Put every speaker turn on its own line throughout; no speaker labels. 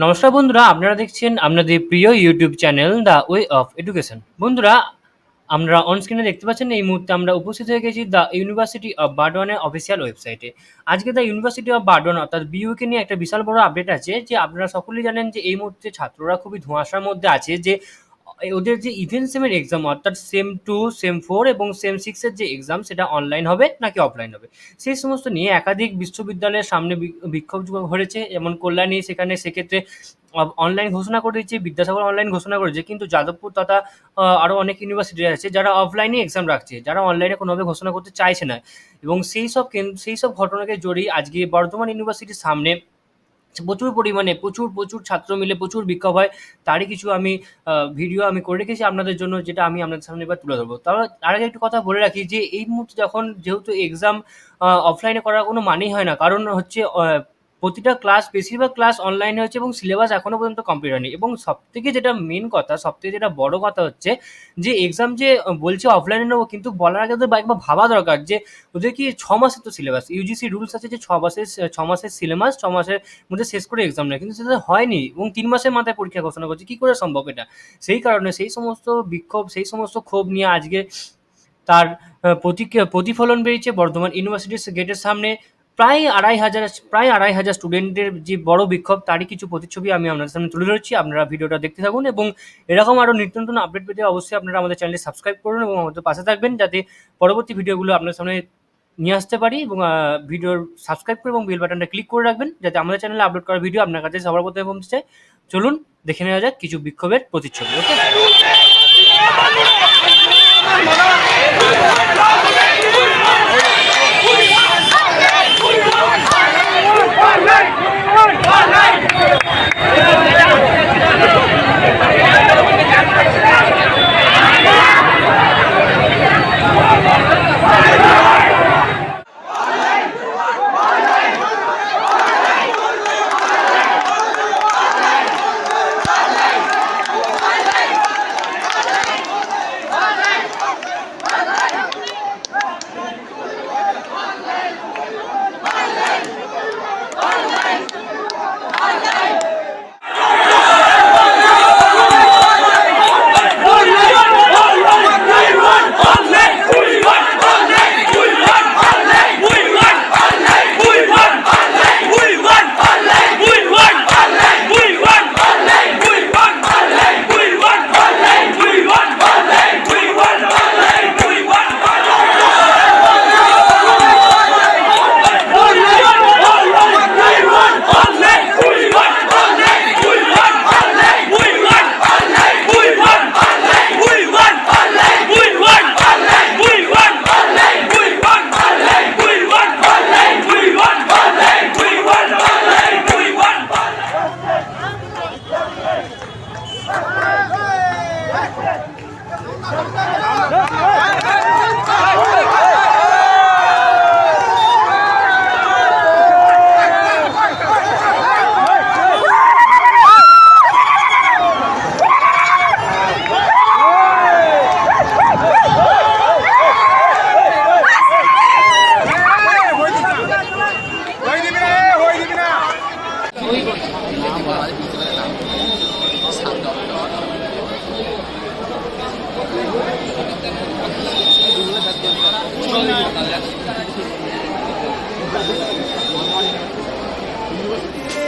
নমস্কার বন্ধুরা, আপনারা দেখছেন আপনাদের প্রিয় YouTube channel the way of education. বন্ধুরা, আমরা অন স্ক্রিনে দেখতে পাচ্ছেন এই মুহূর্তে আমরা উপস্থিত হয়ে গেছি দ্য ইউনিভার্সিটি অফ বার্ডওয়ানের অফিসিয়াল ওয়েবসাইটে। আজকে দ্য ইউনিভার্সিটি অফ বার্ডওয়ান অর্থাৎ বিইউকে নিয়ে একটা বিশাল বড় আপডেট আছে যে আপনারা সকলেই জানেন যে এই মুহূর্তে ছাত্ররা খুবই ধোঁয়াশার মধ্যে আছে যে ওদের যে ইভেন সেমের এক্সাম অর্থাৎ সেম 2, সেম 4 এবং সেম 6 এর যে এক্সাম সেটা অনলাইন হবে নাকি অফলাইন হবে, সেই সমস্ত নিয়ে একাধিক বিশ্ববিদ্যালয়ের সামনে বিক্ষোভ হয়েছে। যেমন কল্যাণী সেক্ষেত্রে অনলাইন ঘোষণা করে দিয়েছে, বিদ্যাসাগর অনলাইন ঘোষণা করেছে, কিন্তু যাদবপুর তথা আরও অনেক ইউনিভার্সিটি আছে যারা অফলাইনে এক্সাম রাখছে, যারা অনলাইনে কোনোভাবে ঘোষণা করতে চাইছে না। এবং সেই সব ঘটনাকে জড়িয়ে আজকে বর্ধমান ইউনিভার্সিটির সামনে প্রচুর পরিমাণে প্রচুর ছাত্র মিলে প্রচুর বিক্ষোভ হয়। তারই কিছু আমি ভিডিও আমি করে রেখেছি আপনাদের জন্য, যেটা আমি আপনাদের সামনে এবার তুলে ধরবো। তার আগে একটু কথা বলে রাখি যে এই মুহূর্তে যেহেতু এক্সাম অফলাইনে করার কোনো মানেই হয় না, কারণ হচ্ছে প্রতিটা ক্লাস, বেশিরভাগ ক্লাস অনলাইনে হচ্ছে এবং সিলেবাস এখনও পর্যন্ত কমপ্লিট হয়নি। এবং সবথেকে যেটা মেন কথা, সবথেকে যেটা বড় কথা হচ্ছে যে এক্সাম যে বলছে অফলাইনে নেবো, কিন্তু বলার আগে তো একবার ভাবা দরকার যে ওদের কি 6 মাসের তো সিলেবাস, ইউজিসি রুলস আছে যে 6 মাসের সিলেবাস, 6 মাসের মধ্যে শেষ করে এক্সাম নেয়, কিন্তু সেটা হয়নি এবং 3 মাসের মাথায় পরীক্ষা ঘোষণা করছে। কী করে সম্ভব এটা? সেই কারণে সেই সমস্ত বিক্ষোভ, সেই সমস্ত ক্ষোভ নিয়ে আজকে তার প্রতিফলন বেরিয়েছে বর্ধমান ইউনিভার্সিটির গেটের সামনে। প্রায় আড়াই হাজার স্টুডেন্টদের যে বড় বিক্ষোভ, তারই কিছু প্রতিচ্ছবি আমি আপনাদের সামনে তুলে ধরছি। আপনারা ভিডিওটা দেখতে থাকুন এবং এরকম আরও নিত্য নতুন আপডেট পেতে অবশ্যই আপনারা আমাদের চ্যানেলটি সাবস্ক্রাইব করুন এবং আমাদের পাশে থাকবেন, যাতে পরবর্তী ভিডিওগুলো আপনার সামনে নিয়ে আসতে পারি। এবং ভিডিওর সাবস্ক্রাইব করে এবং বেল বাটনটা ক্লিক করে রাখবেন, যাতে আমাদের চ্যানেলে আপলোড করা ভিডিও আপনার কাছে সবার প্রথমে পৌঁছে যায়। চলুন দেখে নেওয়া যাক কিছু বিক্ষোভের প্রতিচ্ছবি। ওকে,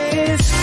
It's